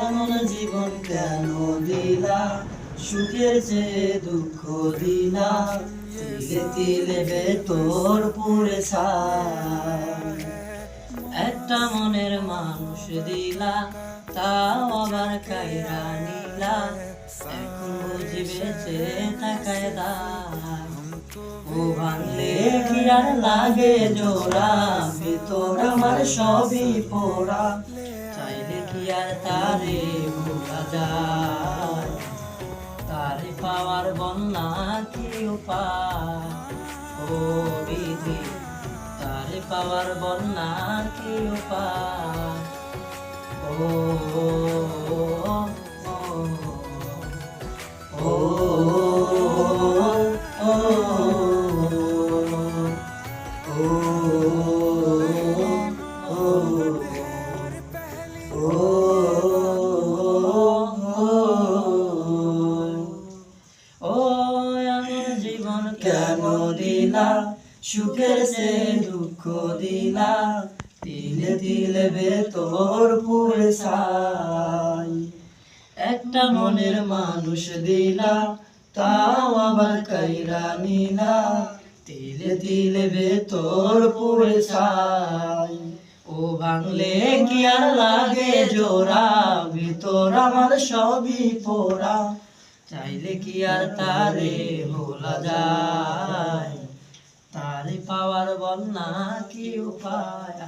এমন জীবন কেন দিলা, সুখের চেয়ে দুঃখ দিলা, তিলে তিলে ভেতর পুড়ে ছাই। একটা মনের মানুষ দিলা, তাও আবার কাইরা নিলা, এখন বুঝি বেঁচে থাকায় দায়। ও ভাঙলে কি আর লাগে জোড়া, ভিতর আমার সবই পোড়া, চাইলে কি আর তারে ভোলা যায়? তারে পাওয়ার বন্যা কি উপায়? ও বিধি, তারে পাওয়ার বন্যা কি উপায়? ও ও জীবন কেন দিলা, সুখের সে দুঃখ দিলা, তিলে তিলে ভেতর পুড়ে ছাই। একটা মনের মানুষ দিলা, তাও আবার কাইরা নিলা, তিলে তিলে ভেতর পুড়ে ছাই। ও ভাঙলে কি আর লাগে জোড়া, ভিতর আমার সবই পোড়া, চাইলে কি আর তারে ভোলা যায়? তারে পাওয়ার বন্যা কি উপায়?